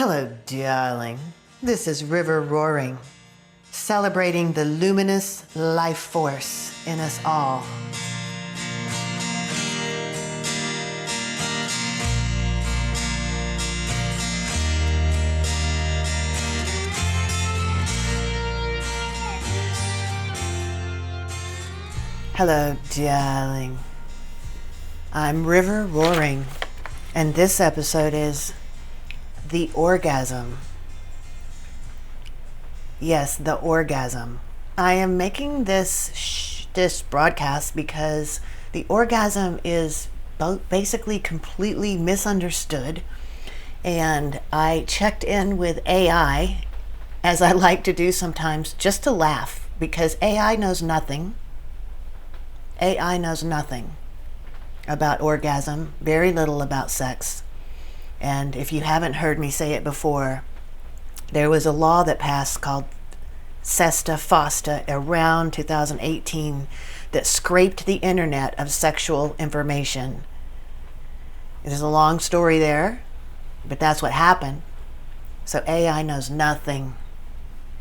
Hello, darling. This is River Roaring, celebrating the luminous life force in us all. Hello, darling. I'm River Roaring, and this episode is the orgasm. Yes, the orgasm. I am making this broadcast because the orgasm is basically completely misunderstood, and I checked in with AI, as I like to do sometimes, just to laugh, because AI knows nothing. AI knows nothing about orgasm, very little about sex. And if you haven't heard me say it before, there was a law that passed called SESTA FOSTA around 2018 that scraped the internet of sexual information. There's a long story there, but that's what happened. So AI knows nothing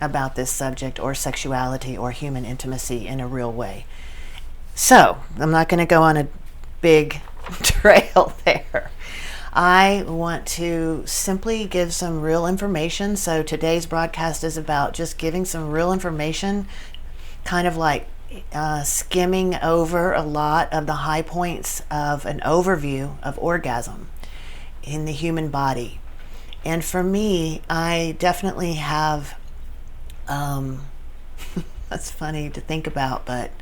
about this subject or sexuality or human intimacy in a real way. So I'm not going to go on a big trail there. I want to simply give some real information. So today's broadcast is about just giving some real information, kind of like skimming over a lot of the high points of an overview of orgasm in the human body. And for me, I definitely have, that's funny to think about, but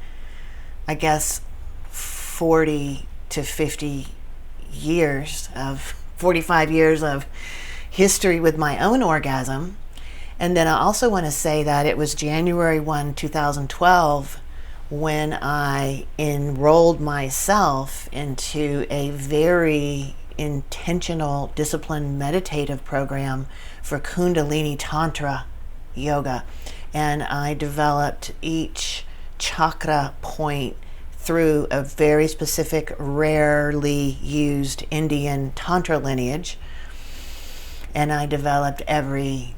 I guess 40 to 50 years of 45 years of history with my own orgasm. And then I also want to say that it was January 1, 2012 when I enrolled myself into a very intentional, disciplined, meditative program for Kundalini Tantra yoga. And I developed each chakra point through a very specific, rarely used Indian Tantra lineage. And I developed every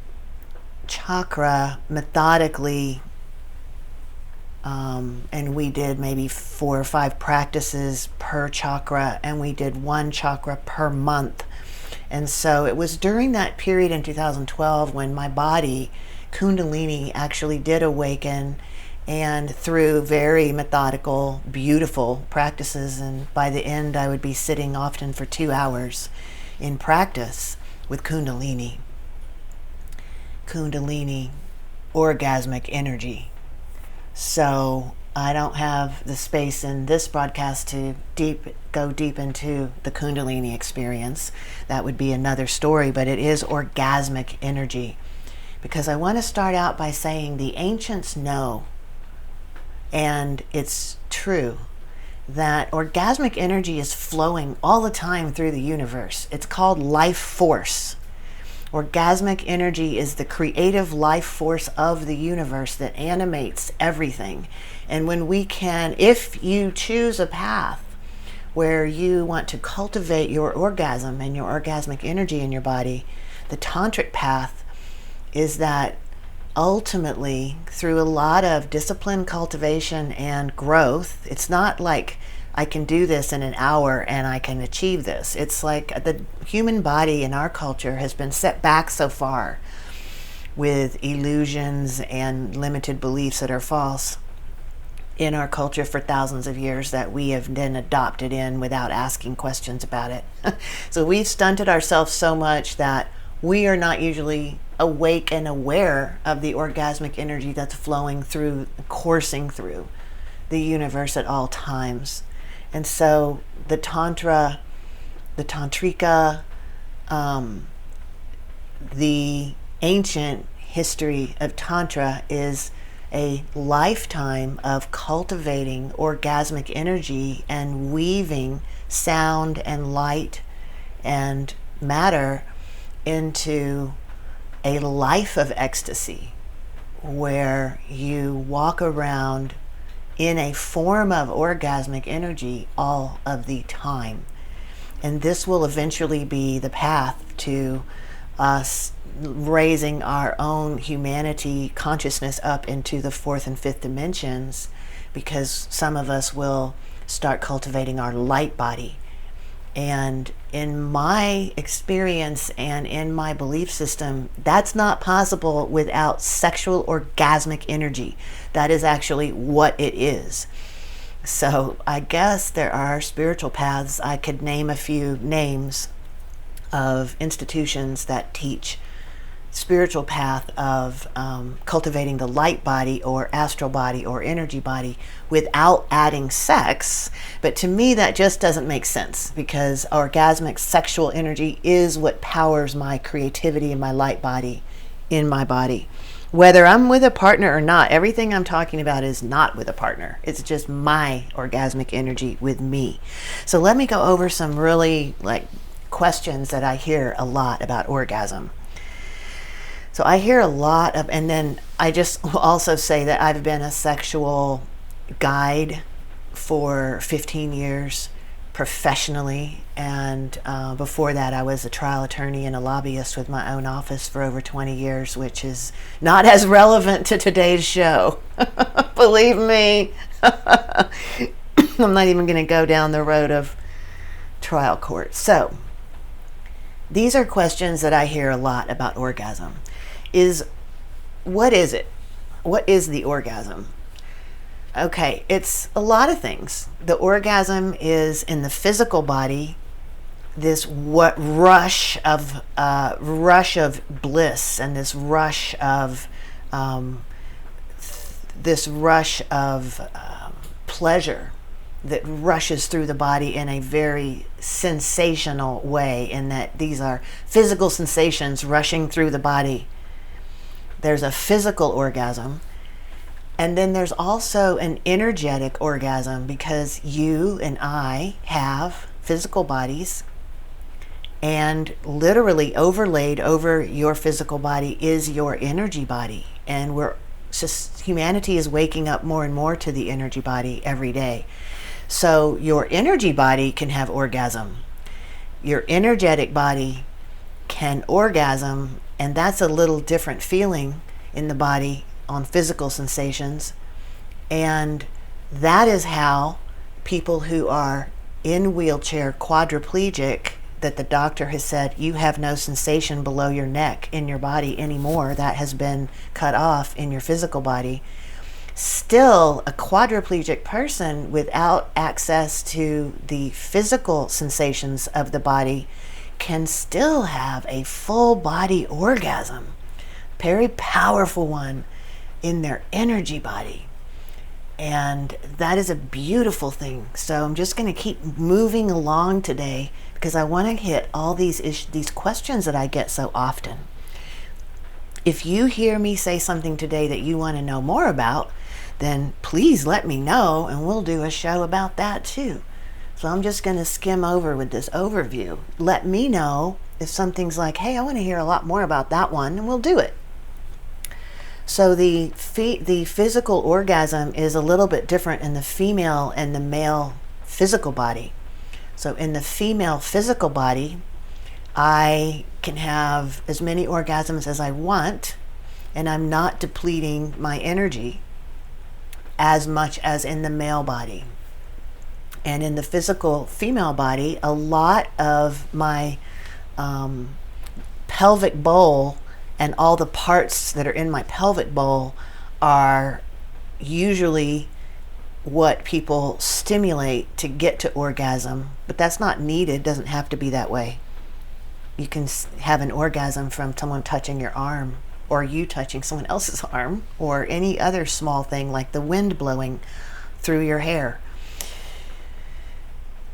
chakra methodically, and we did maybe 4 or 5 practices per chakra, and we did 1 chakra per month. And so it was during that period in 2012 when my body, Kundalini, actually did awaken, and through very methodical, beautiful practices. And by the end, I would be sitting often for 2 hours in practice with Kundalini. Kundalini, orgasmic energy. So I don't have the space in this broadcast to go deep into the Kundalini experience. That would be another story, but it is orgasmic energy. Because I want to start out by saying the ancients know, and it's true, that orgasmic energy is flowing all the time through the universe. It's called life force. Orgasmic energy is the creative life force of the universe that animates everything. And when we can, if you choose a path where you want to cultivate your orgasm and your orgasmic energy in your body, the tantric path is that ultimately, through a lot of discipline, cultivation, and growth, it's not like I can do this in an hour and I can achieve this. It's like the human body in our culture has been set back so far with illusions and limited beliefs that are false in our culture for thousands of years that we have then adopted in without asking questions about it. So we've stunted ourselves so much that we are not usually awake and aware of the orgasmic energy that's flowing through, coursing through the universe at all times. And so the Tantra, the Tantrika, the ancient history of Tantra is a lifetime of cultivating orgasmic energy and weaving sound and light and matter into a life of ecstasy where you walk around in a form of orgasmic energy all of the time. And this will eventually be the path to us raising our own humanity consciousness up into the fourth and fifth dimensions, because some of us will start cultivating our light body. And in my experience and in my belief system, that's not possible without sexual orgasmic energy. That is actually what it is. So I guess there are spiritual paths. I could name a few names of institutions that teach spiritual path of cultivating the light body or astral body or energy body without adding sex. But to me, that just doesn't make sense, because orgasmic sexual energy is what powers my creativity and my light body in my body. Whether I'm with a partner or not, everything I'm talking about is not with a partner. It's just my orgasmic energy with me. So let me go over some really questions that I hear a lot about orgasm. So I hear a lot of, and then I just will also say that I've been a sexual guide for 15 years professionally, and before that I was a trial attorney and a lobbyist with my own office for over 20 years, which is not as relevant to today's show. Believe me. I'm not even going to go down the road of trial court. So these are questions that I hear a lot about orgasm. What is it? What is the orgasm? Okay, it's a lot of things. The orgasm is in the physical body, this rush of bliss, and this rush of pleasure that rushes through the body in a very sensational way, in that these are physical sensations rushing through the body. There's a physical orgasm, and then there's also an energetic orgasm, because you and I have physical bodies, and literally overlaid over your physical body is your energy body. And humanity is waking up more and more to the energy body every day. So your energy body can have orgasm. Your energetic body can orgasm, and that's a little different feeling in the body on physical sensations. And that is how people who are in wheelchair, quadriplegic, that the doctor has said, you have no sensation below your neck in your body anymore, that has been cut off in your physical body. Still, a quadriplegic person without access to the physical sensations of the body can still have a full body orgasm, very powerful one in their energy body. And that is a beautiful thing. So I'm just going to keep moving along today, because I want to hit all these questions that I get so often. If you hear me say something today that you want to know more about, then please let me know, and we'll do a show about that too. So I'm just going to skim over with this overview. Let me know if something's like, hey, I want to hear a lot more about that one, and we'll do it. So the physical orgasm is a little bit different in the female and the male physical body. So in the female physical body, I can have as many orgasms as I want, and I'm not depleting my energy as much as in the male body. And in the physical female body, a lot of my pelvic bowl and all the parts that are in my pelvic bowl are usually what people stimulate to get to orgasm, but that's not needed. Doesn't have to be that way. You can have an orgasm from someone touching your arm, or you touching someone else's arm, or any other small thing like the wind blowing through your hair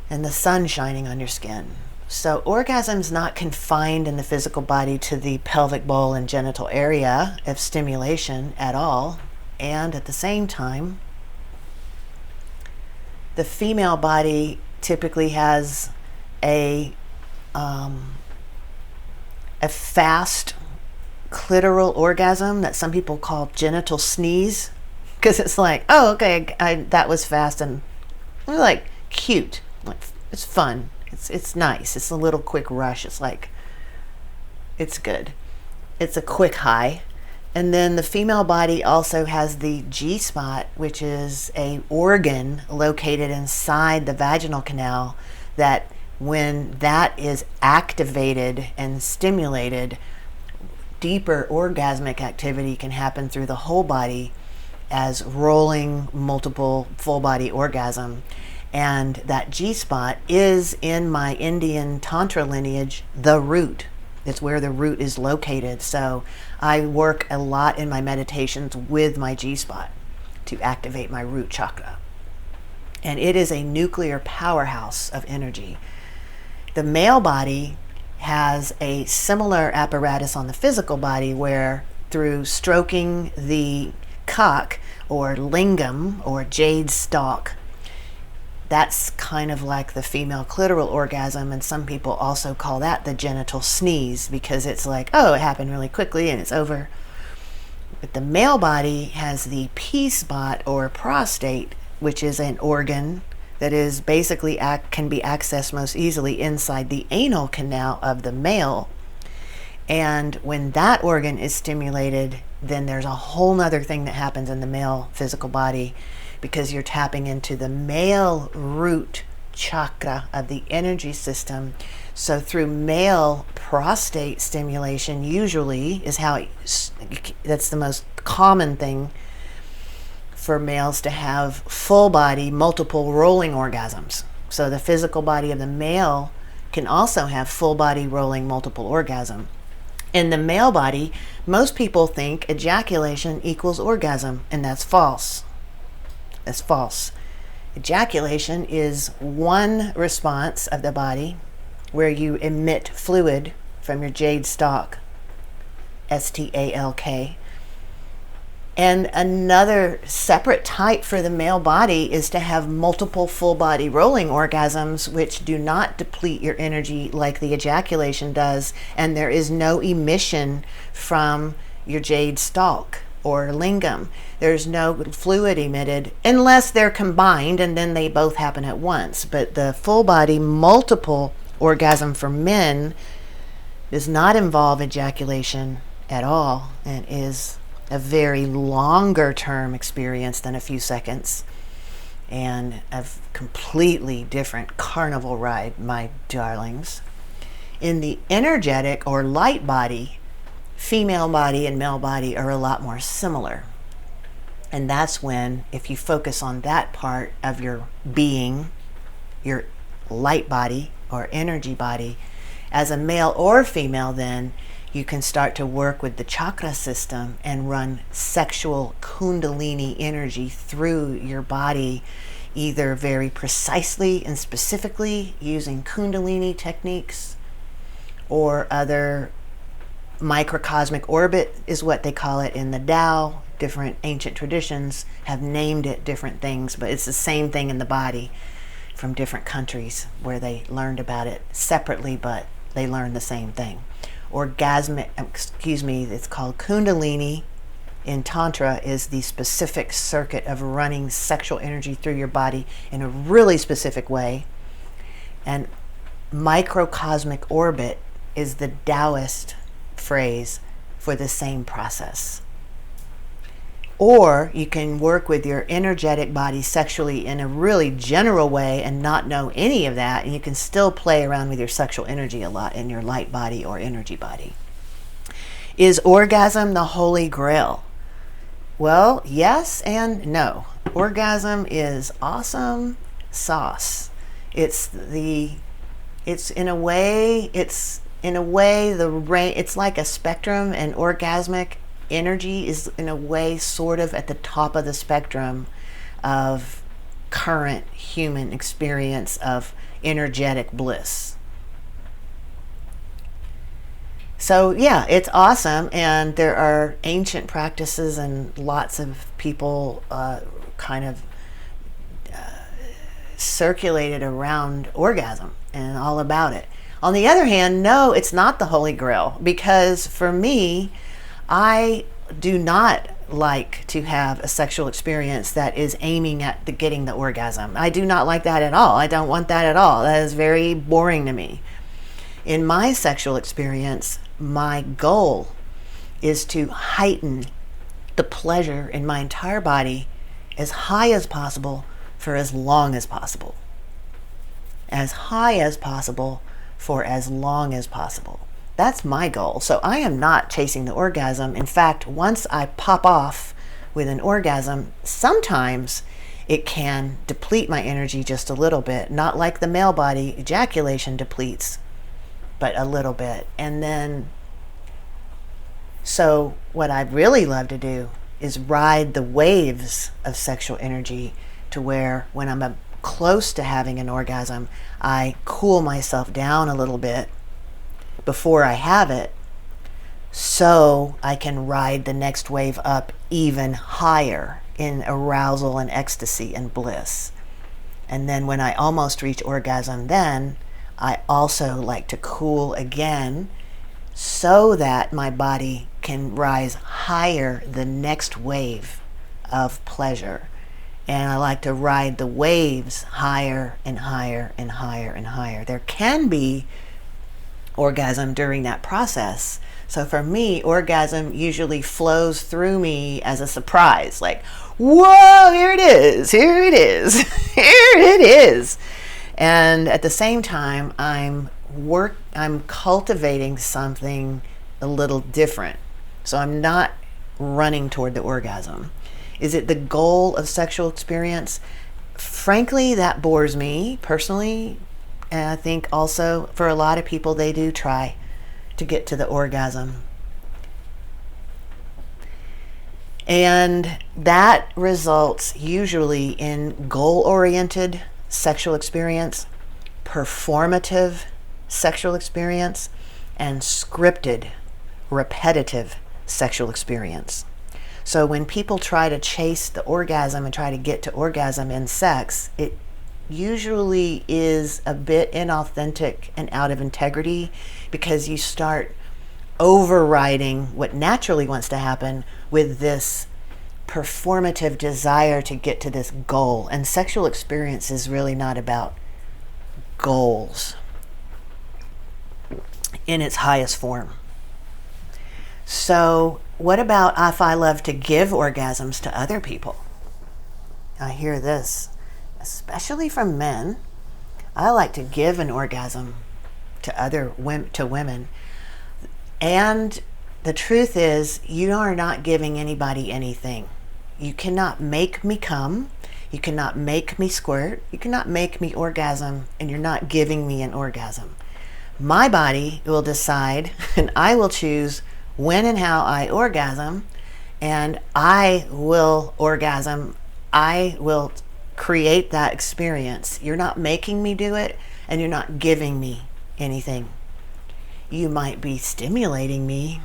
and the sun shining on your skin. So orgasm's not confined in the physical body to the pelvic bowl and genital area of stimulation at all. And at the same time, the female body typically has a fast clitoral orgasm that some people call genital sneeze, because it's like, oh, okay, that was fast and like cute, like it's fun. It's nice. It's a little quick rush. It's like It's good. It's a quick high. And then the female body also has the G spot, which is a organ located inside the vaginal canal that when that is activated and stimulated, deeper orgasmic activity can happen through the whole body as rolling multiple full body orgasm. And that G spot is in my Indian Tantra lineage, the root. It's where the root is located. So I work a lot in my meditations with my G spot to activate my root chakra. And it is a nuclear powerhouse of energy. The male body has a similar apparatus on the physical body where through stroking the cock or lingam or jade stalk, that's kind of like the female clitoral orgasm, and some people also call that the genital sneeze because it's like, oh, it happened really quickly and it's over. But the male body has the P spot or prostate, which is an organ that is basically can be accessed most easily inside the anal canal of the male. And when that organ is stimulated, then there's a whole nother thing that happens in the male physical body, because you're tapping into the male root chakra of the energy system. So through male prostate stimulation usually is how that's the most common thing for males to have full body, multiple rolling orgasms. So the physical body of the male can also have full body rolling multiple orgasm. In the male body, most people think ejaculation equals orgasm, and that's false. That's false. Ejaculation is one response of the body where you emit fluid from your jade stalk, STALK. And another separate type for the male body is to have multiple full body rolling orgasms, which do not deplete your energy like the ejaculation does, and there is no emission from your jade stalk or lingam. There's no fluid emitted unless they're combined and then they both happen at once. But the full body multiple orgasm for men does not involve ejaculation at all and is a very longer term experience than a few seconds and a completely different carnival ride, my darlings. In the energetic or light body, female body and male body are a lot more similar. And that's when, if you focus on that part of your being, your light body or energy body, as a male or female, then you can start to work with the chakra system and run sexual kundalini energy through your body, either very precisely and specifically using kundalini techniques or other microcosmic orbit is what they call it in the Tao. Different ancient traditions have named it different things, but it's the same thing in the body from different countries where they learned about it separately, but they learned the same thing. It's called Kundalini in Tantra, is the specific circuit of running sexual energy through your body in a really specific way. And microcosmic orbit is the Taoist phrase for the same process. Or you can work with your energetic body sexually in a really general way and not know any of that, and you can still play around with your sexual energy a lot in your light body or energy body. Is orgasm the holy grail? Well, yes and no. Orgasm is awesome sauce. It's in a way it's like a spectrum, and orgasmic energy is in a way sort of at the top of the spectrum of current human experience of energetic bliss. So yeah, it's awesome, and there are ancient practices and lots of people circulated around orgasm and all about it. On the other hand, no, it's not the holy grail, because for me, I do not like to have a sexual experience that is aiming at getting the orgasm. I do not like that at all. I don't want that at all. That is very boring to me. In my sexual experience, my goal is to heighten the pleasure in my entire body as high as possible for as long as possible. As high as possible for as long as possible. That's my goal. So I am not chasing the orgasm. In fact, once I pop off with an orgasm, sometimes it can deplete my energy just a little bit. Not like the male body ejaculation depletes, but a little bit. And then, so what I'd really love to do is ride the waves of sexual energy to where when I'm close to having an orgasm, I cool myself down a little bit before I have it, so I can ride the next wave up even higher in arousal and ecstasy and bliss. And then when I almost reach orgasm, then I also like to cool again so that my body can rise higher the next wave of pleasure. And I like to ride the waves higher and higher and higher and higher. There can be orgasm during that process. So for me, orgasm usually flows through me as a surprise. Like, whoa, here it is, here it is, here it is. And at the same time, I'm cultivating something a little different. So I'm not running toward the orgasm. Is it the goal of sexual experience? Frankly, that bores me personally. And I think also for a lot of people, they do try to get to the orgasm. And that results usually in goal-oriented sexual experience, performative sexual experience, and scripted, repetitive sexual experience. So when people try to chase the orgasm and try to get to orgasm in sex, it usually is a bit inauthentic and out of integrity, because you start overriding what naturally wants to happen with this performative desire to get to this goal. And sexual experience is really not about goals in its highest form. So what about if I love to give orgasms to other people? I hear this, especially from men. I like to give an orgasm to women. And the truth is, you are not giving anybody anything. You cannot make me come. You cannot make me squirt. You cannot make me orgasm, and you're not giving me an orgasm. My body will decide, and I will choose when and how I orgasm, and I will orgasm. I will create that experience. You're not making me do it, and you're not giving me anything. You might be stimulating me,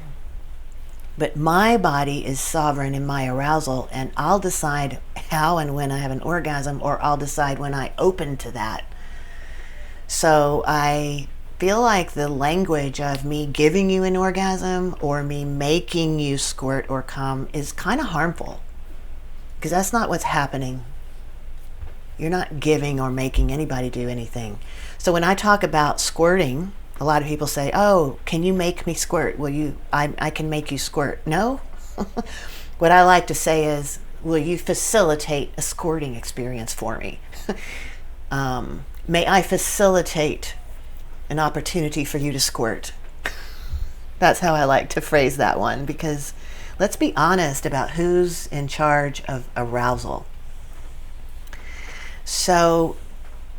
but my body is sovereign in my arousal, and I'll decide how and when I have an orgasm, or I'll decide when I open to that. So I feel like the language of me giving you an orgasm or me making you squirt or come is kind of harmful, because that's not what's happening. You're not giving or making anybody do anything. So when I talk about squirting, a lot of people say, oh, can you make me squirt? I can make you squirt. No. What I like to say is, will you facilitate a squirting experience for me? May I facilitate an opportunity for you to squirt? That's how I like to phrase that one, because let's be honest about who's in charge of arousal. So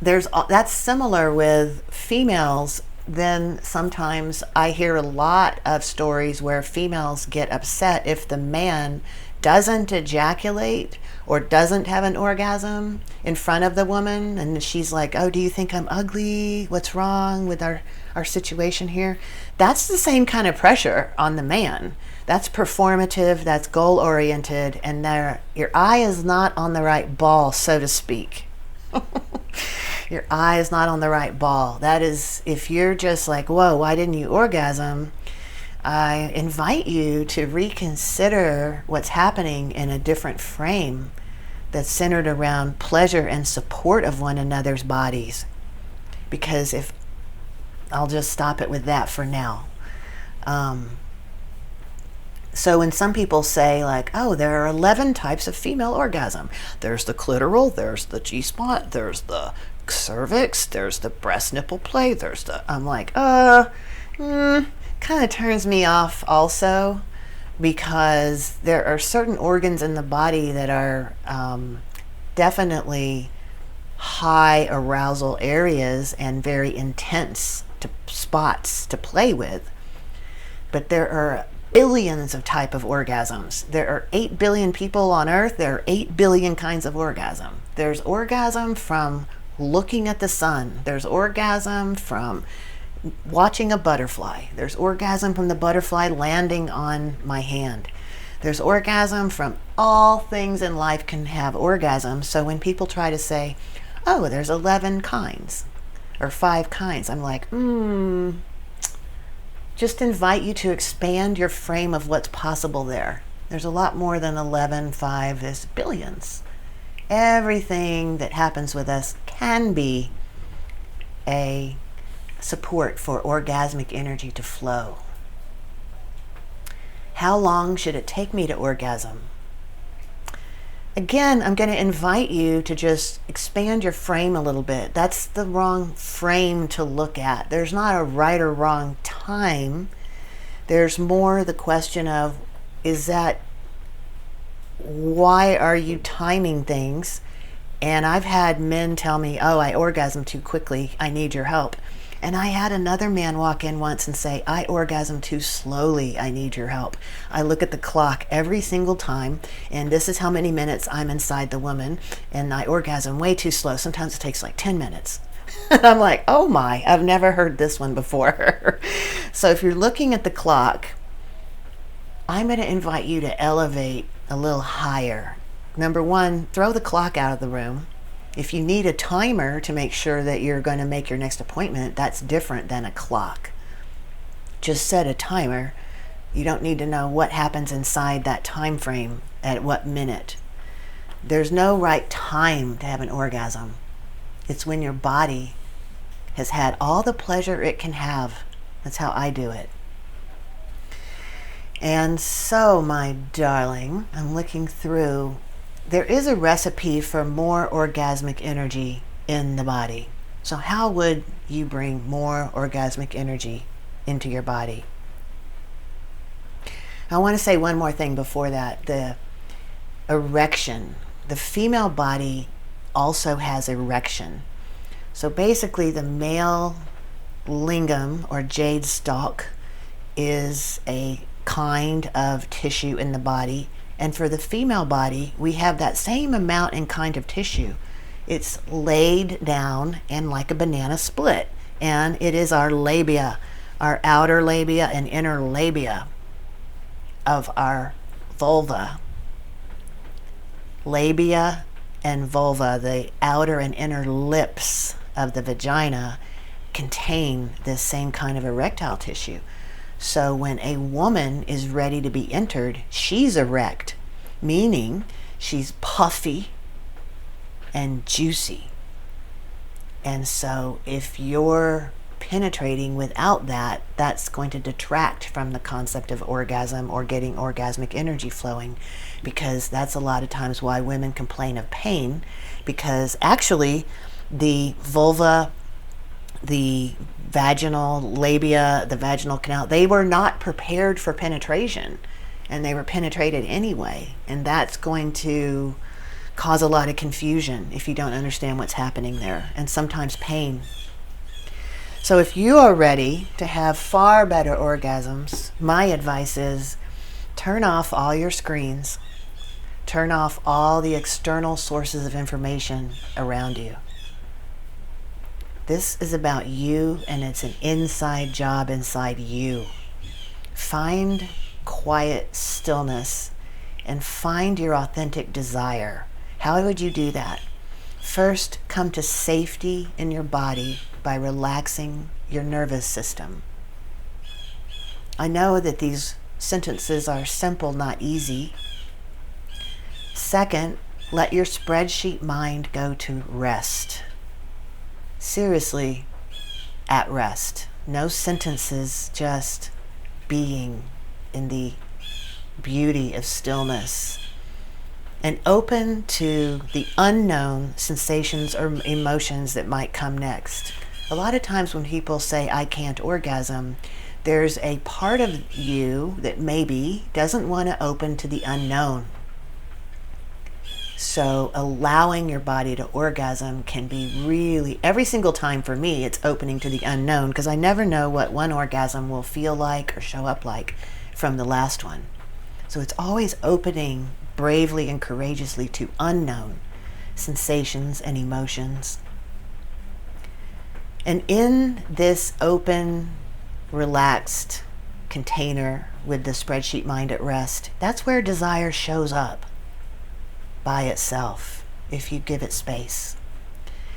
that's similar with females. Then sometimes I hear a lot of stories where females get upset if the man doesn't ejaculate or doesn't have an orgasm in front of the woman, and she's like, oh, do you think I'm ugly? What's wrong with our situation here? That's the same kind of pressure on the man. That's performative, that's goal-oriented, and your eye is not on the right ball, so to speak. Your eye is not on the right ball. That is, if you're just like, whoa, why didn't you orgasm? I invite you to reconsider what's happening in a different frame that's centered around pleasure and support of one another's bodies. Because I'll just stop it with that for now. So when some people say like, oh, there are 11 types of female orgasm. There's the clitoral, there's the G-spot, there's the cervix, there's the breast nipple play, I'm like, kind of turns me off also, because there are certain organs in the body that are definitely high arousal areas and very intense spots to play with. But there are billions of type of orgasms. There are 8 billion people on earth. There are 8 billion kinds of orgasm. There's orgasm from looking at the sun. There's orgasm from watching a butterfly. There's orgasm from the butterfly landing on my hand. There's orgasm from all things in life can have orgasm. So when people try to say, oh, there's 11 kinds or 5 kinds, I'm like, just invite you to expand your frame of what's possible there. There's a lot more than 11, 5, there's billions. Everything that happens with us can be a support for orgasmic energy to flow. How long should it take me to orgasm? Again, I'm going to invite you to just expand your frame a little bit. That's the wrong frame to look at. There's not a right or wrong time. There's more the question of, why are you timing things? And I've had men tell me, oh, I orgasm too quickly, I need your help. And I had another man walk in once and say, I orgasm too slowly, I need your help. I look at the clock every single time, and this is how many minutes I'm inside the woman, and I orgasm way too slow. Sometimes it takes like 10 minutes. And I'm like, oh my, I've never heard this one before. So if you're looking at the clock, I'm going to invite you to elevate a little higher. Number one, throw the clock out of the room. If you need a timer to make sure that you're going to make your next appointment, that's different than a clock. Just set a timer. You don't need to know what happens inside that time frame at what minute. There's no right time to have an orgasm. It's when your body has had all the pleasure it can have. That's how I do it. And so, my darling, I'm looking through. There is a recipe for more orgasmic energy in the body. So how would you bring more orgasmic energy into your body? I want to say one more thing before that. The erection. The female body also has erection. So basically the male lingam or jade stalk is a kind of tissue in the body. And for the female body, we have that same amount and kind of tissue. It's laid down and like a banana split. And it is our labia, our outer labia and inner labia of our vulva. Labia and vulva, the outer and inner lips of the vagina, contain this same kind of erectile tissue. So when a woman is ready to be entered, she's erect, meaning she's puffy and juicy. And so if you're penetrating without that, that's going to detract from the concept of orgasm or getting orgasmic energy flowing, because that's a lot of times why women complain of pain, because actually the vulva, the vaginal labia, the vaginal canal, they were not prepared for penetration, and they were penetrated anyway. And that's going to cause a lot of confusion if you don't understand what's happening there, and sometimes pain. So if you are ready to have far better orgasms, my advice is turn off all your screens, turn off all the external sources of information around you. This is about you, and it's an inside job inside you. Find quiet stillness and find your authentic desire. How would you do that? First, come to safety in your body by relaxing your nervous system. I know that these sentences are simple, not easy. Second, let your spreadsheet mind go to rest. Seriously, at rest. No sentences, just being in the beauty of stillness, and open to the unknown sensations or emotions that might come next. A lot of times when people say, I can't orgasm, there's a part of you that maybe doesn't want to open to the unknown. So allowing your body to orgasm can be really, every single time for me, it's opening to the unknown, because I never know what one orgasm will feel like or show up like from the last one. So it's always opening bravely and courageously to unknown sensations and emotions. And in this open, relaxed container with the spreadsheet mind at rest, that's where desire shows up by itself, if you give it space.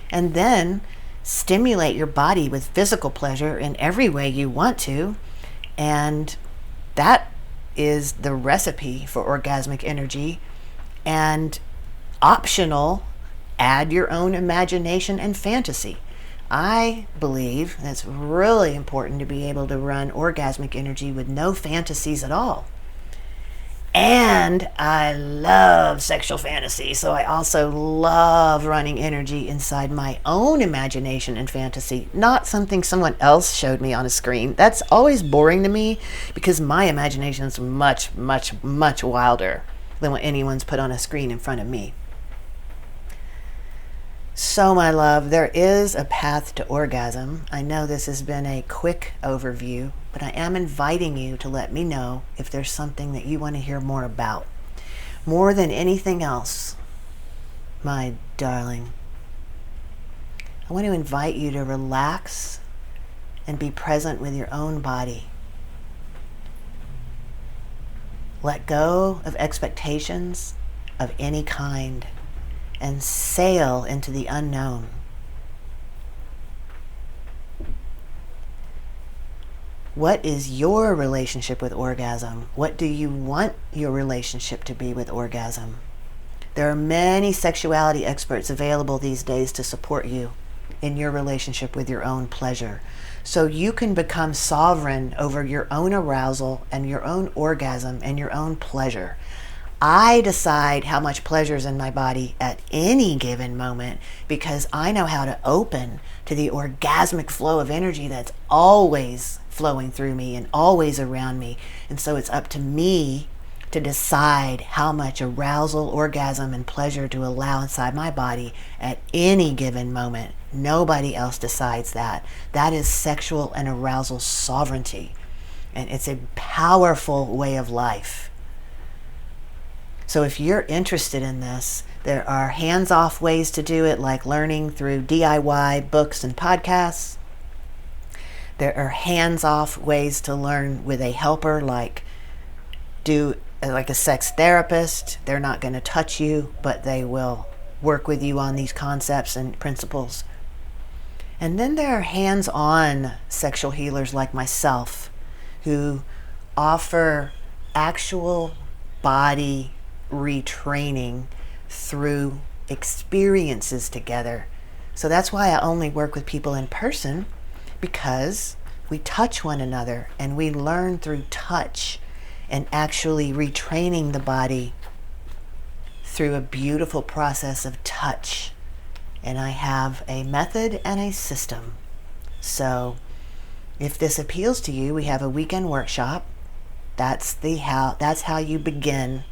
And then stimulate your body with physical pleasure in every way you want to, and that is the recipe for orgasmic energy. And optional, add your own imagination and fantasy. I believe that's really important to be able to run orgasmic energy with no fantasies at all. And I love sexual fantasy, so I also love running energy inside my own imagination and fantasy, not something someone else showed me on a screen. That's always boring to me, because my imagination is much, much, much wilder than what anyone's put on a screen in front of me. So, my love, there is a path to orgasm. I know this has been a quick overview, but I am inviting you to let me know if there's something that you want to hear more about. More than anything else, my darling, I want to invite you to relax and be present with your own body. Let go of expectations of any kind and sail into the unknown. What is your relationship with orgasm? What do you want your relationship to be with orgasm? There are many sexuality experts available these days to support you in your relationship with your own pleasure, so you can become sovereign over your own arousal and your own orgasm and your own pleasure. I decide how much pleasure is in my body at any given moment, because I know how to open to the orgasmic flow of energy that's always flowing through me and always around me. And so it's up to me to decide how much arousal, orgasm, and pleasure to allow inside my body at any given moment. Nobody else decides that. That is sexual and arousal sovereignty. And it's a powerful way of life. So if you're interested in this, there are hands-off ways to do it, like learning through DIY books and podcasts. There are hands-off ways to learn with a helper, like a sex therapist. They're not going to touch you, but they will work with you on these concepts and principles. And then there are hands-on sexual healers like myself, who offer actual body retraining through experiences together. So that's why I only work with people in person, because we touch one another and we learn through touch and actually retraining the body through a beautiful process of touch. And I have a method and a system. So if this appeals to you, we have a weekend workshop. That's how you begin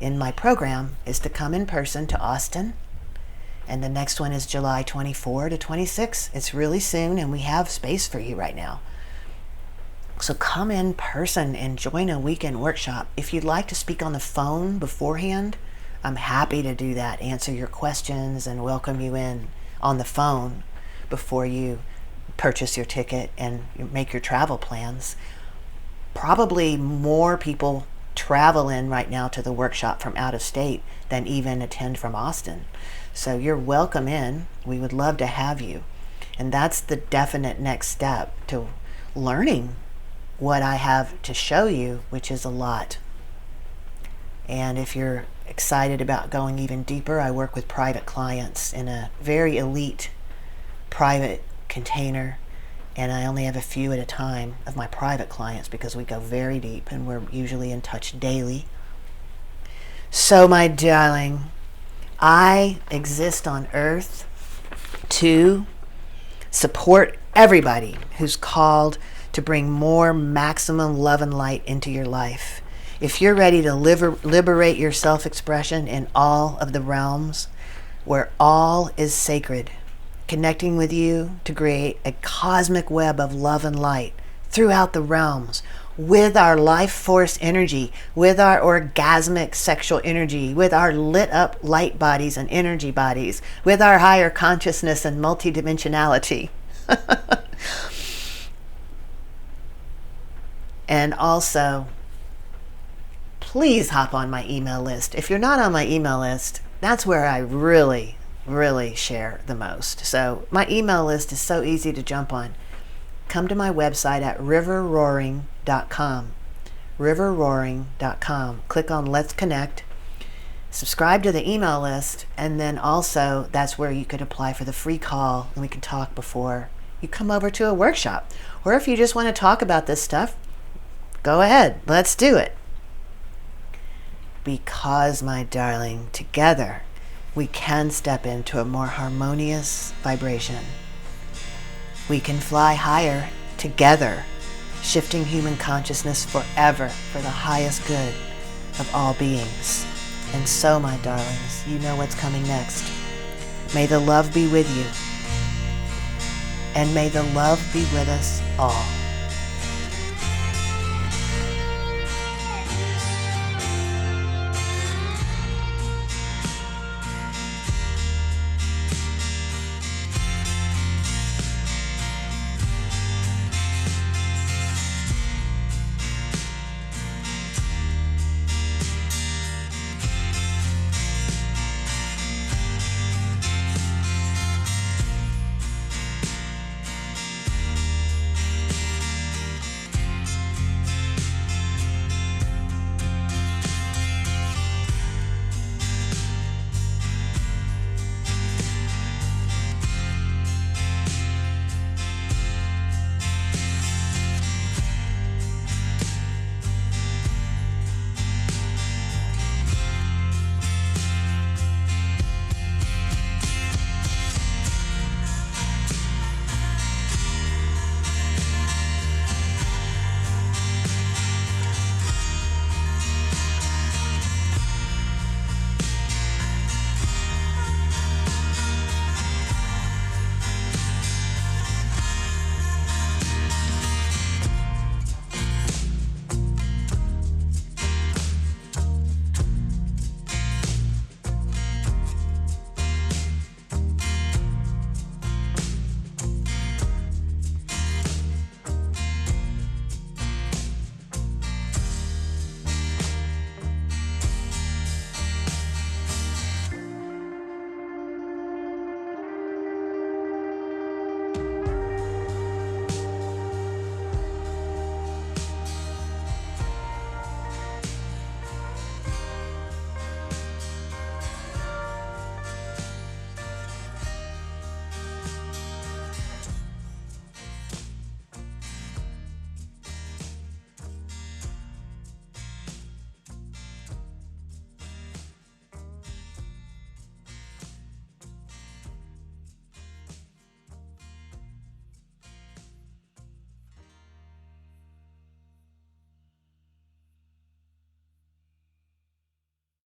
in my program, is to come in person to Austin. And the next one is July 24 to 26. It's really soon, and we have space for you right now. So come in person and join a weekend workshop. If you'd like to speak on the phone beforehand, I'm happy to do that, answer your questions and welcome you in on the phone before you purchase your ticket and make your travel plans. Probably more people travel in right now to the workshop from out of state than even attend from Austin. So you're welcome in. We would love to have you. And that's the definite next step to learning what I have to show you, which is a lot. And if you're excited about going even deeper, I work with private clients in a very elite private container, And I only have a few at a time of my private clients because we go very deep and we're usually in touch daily. So, my darling, I exist on earth to support everybody who's called to bring more maximum love and light into your life. If you're ready to liberate your self-expression in all of the realms where all is sacred, connecting with you to create a cosmic web of love and light throughout the realms with our life force energy, with our orgasmic sexual energy, with our lit up light bodies and energy bodies, with our higher consciousness and multidimensionality. And also, please hop on my email list. If you're not on my email list, that's where I really share the most. So my email list is so easy to jump on. Come to my website at riverroaring.com. riverroaring.com. Click on Let's Connect. Subscribe to the email list, and then also that's where you could apply for the free call and we can talk before you come over to a workshop. Or if you just want to talk about this stuff, go ahead. Let's do it. Because, my darling, together we can step into a more harmonious vibration. We can fly higher together, shifting human consciousness forever for the highest good of all beings. And so, my darlings, you know what's coming next. May the love be with you, and may the love be with us all.